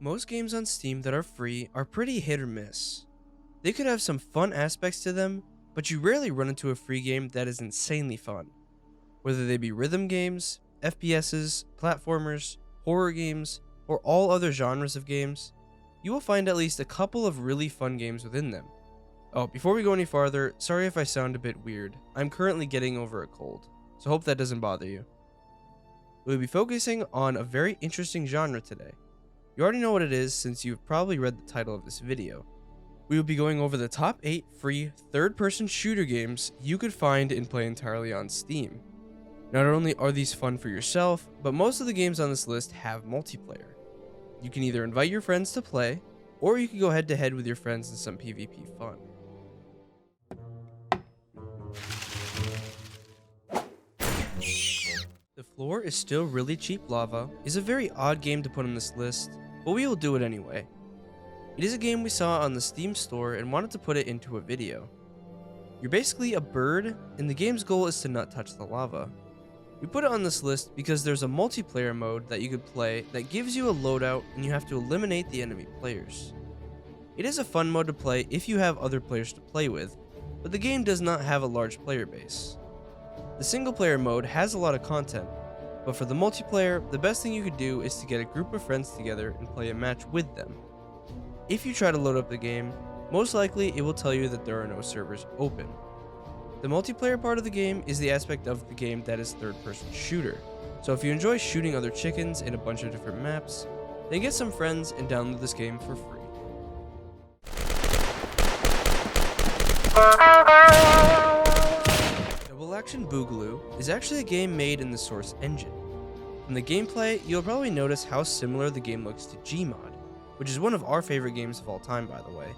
Most games on Steam that are free are pretty hit or miss. They could have some fun aspects to them, but you rarely run into a free game that is insanely fun. Whether they be rhythm games, FPSs, platformers, horror games, or all other genres of games, you will find at least a couple of really fun games within them. Oh, before we go any farther, sorry if I sound a bit weird. I'm currently getting over a cold, so hope that doesn't bother you. We'll be focusing on a very interesting genre today. You already know what it is since you've probably read the title of this video. We will be going over the top 8 free third-person shooter games you could find and play entirely on Steam. Not only are these fun for yourself, but most of the games on this list have multiplayer. You can either invite your friends to play, or you can go head to head with your friends in some PvP fun. The Floor is Still Really Cheap Lava is a very odd game to put on this list, but we will do it anyway. It is a game we saw on the Steam store and wanted to put it into a video. You're basically a bird, and the game's goal is to not touch the lava. We put it on this list because there's a multiplayer mode that you could play that gives you a loadout and you have to eliminate the enemy players. It is a fun mode to play if you have other players to play with, but the game does not have a large player base. The single player mode has a lot of content, but for the multiplayer, the best thing you could do is to get a group of friends together and play a match with them. If you try to load up the game, most likely it will tell you that there are no servers open. The multiplayer part of the game is the aspect of the game that is third-person shooter, so if you enjoy shooting other chickens in a bunch of different maps, then get some friends and download this game for free. Double Action Boogaloo is actually a game made in the Source engine. From the gameplay, you'll probably notice how similar the game looks to Gmod, which is one of our favorite games of all time, by the way.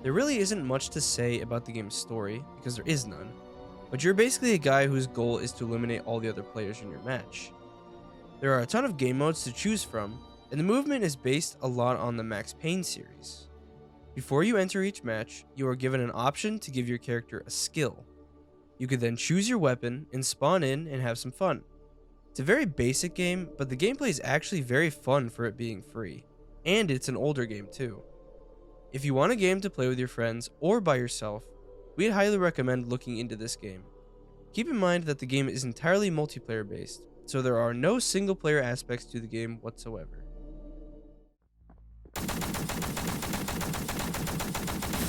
There really isn't much to say about the game's story, because there is none, but you're basically a guy whose goal is to eliminate all the other players in your match. There are a ton of game modes to choose from, and the movement is based a lot on the Max Payne series. Before you enter each match, you are given an option to give your character a skill. You could then choose your weapon and spawn in and have some fun. It's a very basic game, but the gameplay is actually very fun for it being free, and it's an older game too. If you want a game to play with your friends or by yourself, we'd highly recommend looking into this game. Keep in mind that the game is entirely multiplayer based, so there are no single player aspects to the game whatsoever.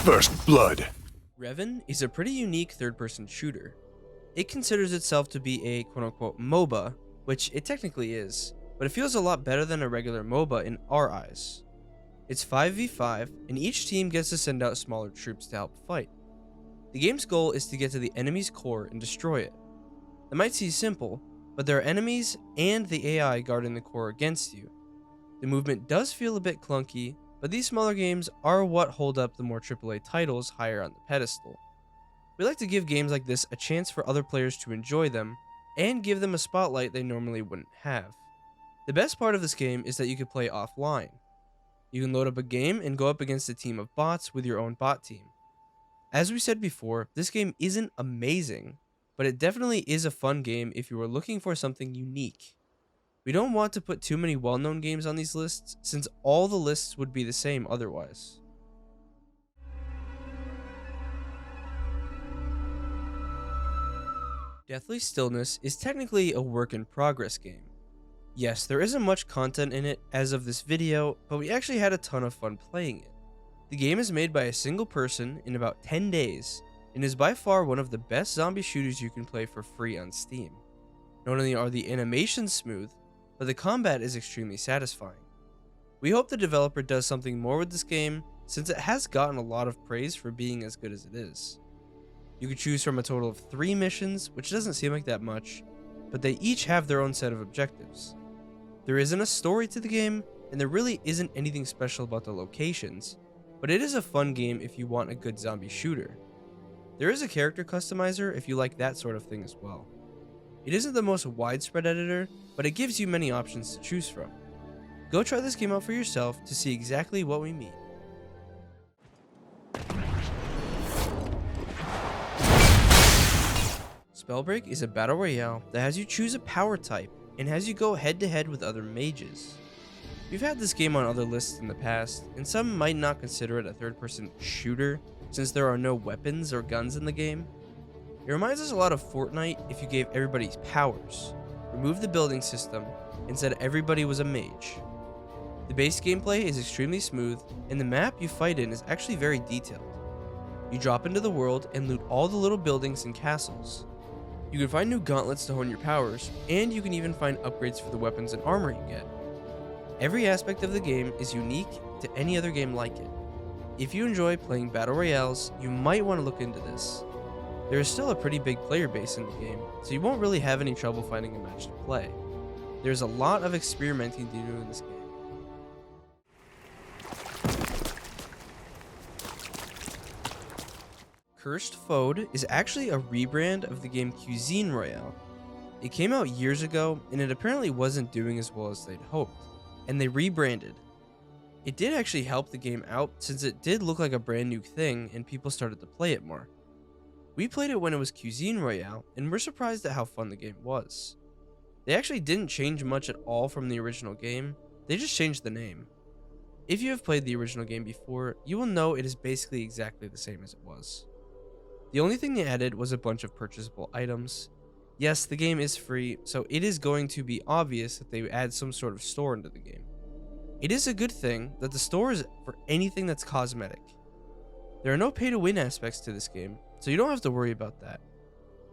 First Blood. Revan is a pretty unique third-person shooter. It considers itself to be a quote-unquote MOBA, which it technically is, but it feels a lot better than a regular MOBA in our eyes. It's 5v5, and each team gets to send out smaller troops to help fight. The game's goal is to get to the enemy's core and destroy it. It might seem simple, but there are enemies and the AI guarding the core against you. The movement does feel a bit clunky, but these smaller games are what hold up the more AAA titles higher on the pedestal. We like to give games like this a chance for other players to enjoy them, and give them a spotlight they normally wouldn't have. The best part of this game is that you can play offline. You can load up a game and go up against a team of bots with your own bot team. As we said before, this game isn't amazing, but it definitely is a fun game if you are looking for something unique. We don't want to put too many well-known games on these lists, since all the lists would be the same otherwise. Deathly Stillness is technically a work-in-progress game. Yes, there isn't much content in it as of this video, but we actually had a ton of fun playing it. The game is made by a single person in about 10 days, and is by far one of the best zombie shooters you can play for free on Steam. Not only are the animations smooth, but the combat is extremely satisfying. We hope the developer does something more with this game, since it has gotten a lot of praise for being as good as it is. You can choose from a total of 3 missions, which doesn't seem like that much, but they each have their own set of objectives. There isn't a story to the game, and there really isn't anything special about the locations, but it is a fun game if you want a good zombie shooter. There is a character customizer if you like that sort of thing as well. It isn't the most widespread editor, but it gives you many options to choose from. Go try this game out for yourself to see exactly what we mean. Spellbreak is a battle royale that has you choose a power type and has you go head to head with other mages. We've had this game on other lists in the past, and some might not consider it a third-person shooter since there are no weapons or guns in the game. It reminds us a lot of Fortnite if you gave everybody powers, removed the building system, and said everybody was a mage. The base gameplay is extremely smooth, and the map you fight in is actually very detailed. You drop into the world and loot all the little buildings and castles. You can find new gauntlets to hone your powers, and you can even find upgrades for the weapons and armor you get. Every aspect of the game is unique to any other game like it. If you enjoy playing battle royales, you might want to look into this. There is still a pretty big player base in the game, so you won't really have any trouble finding a match to play. There's a lot of experimenting to do in this game. Cursed Food is actually a rebrand of the game Cuisine Royale. It came out years ago, and it apparently wasn't doing as well as they'd hoped, and they rebranded. It did actually help the game out since it did look like a brand new thing and people started to play it more. We played it when it was Cuisine Royale, and we're surprised at how fun the game was. They actually didn't change much at all from the original game, they just changed the name. If you have played the original game before, you will know it is basically exactly the same as it was. The only thing they added was a bunch of purchasable items. Yes, the game is free, so it is going to be obvious that they add some sort of store into the game. It is a good thing that the store is for anything that's cosmetic. There are no pay-to-win aspects to this game, so you don't have to worry about that.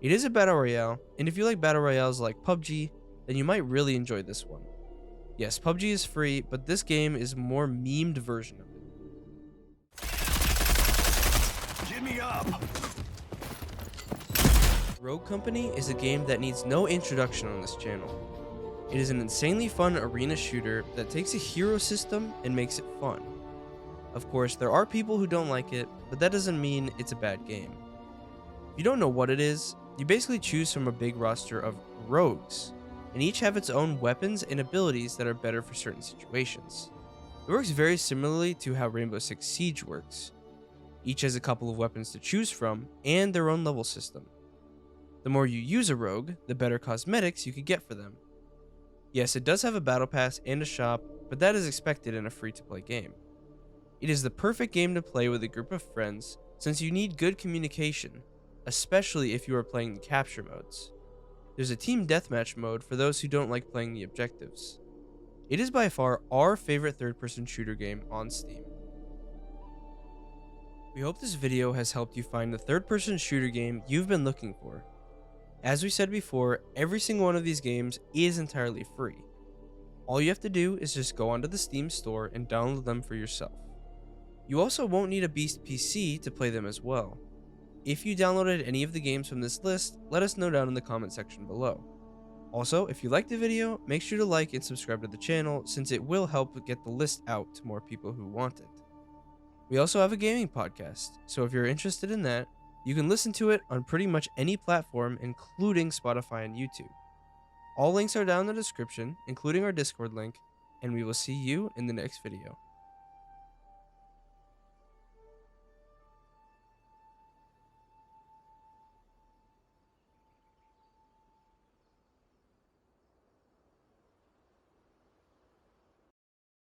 It is a battle royale, and if you like battle royales like PUBG, then you might really enjoy this one. Yes, PUBG is free, but this game is a more memed version of it. Get me up! Rogue Company is a game that needs no introduction on this channel. It is an insanely fun arena shooter that takes a hero system and makes it fun. Of course, there are people who don't like it, but that doesn't mean it's a bad game. If you don't know what it is, you basically choose from a big roster of rogues, and each have its own weapons and abilities that are better for certain situations. It works very similarly to how Rainbow Six Siege works. Each has a couple of weapons to choose from, and their own level system. The more you use a rogue, the better cosmetics you could get for them. Yes, it does have a battle pass and a shop, but that is expected in a free-to-play game. It is the perfect game to play with a group of friends since you need good communication, especially if you are playing the capture modes. There's a team deathmatch mode for those who don't like playing the objectives. It is by far our favorite third-person shooter game on Steam. We hope this video has helped you find the third-person shooter game you've been looking for. As we said before, every single one of these games is entirely free. All you have to do is just go onto the Steam store and download them for yourself. You also won't need a beast PC to play them as well. If you downloaded any of the games from this list, let us know down in the comment section below. Also, if you liked the video, make sure to like and subscribe to the channel since it will help get the list out to more people who want it. We also have a gaming podcast, so if you're interested in that, you can listen to it on pretty much any platform, including Spotify and YouTube. All links are down in the description, including our Discord link, and we will see you in the next video.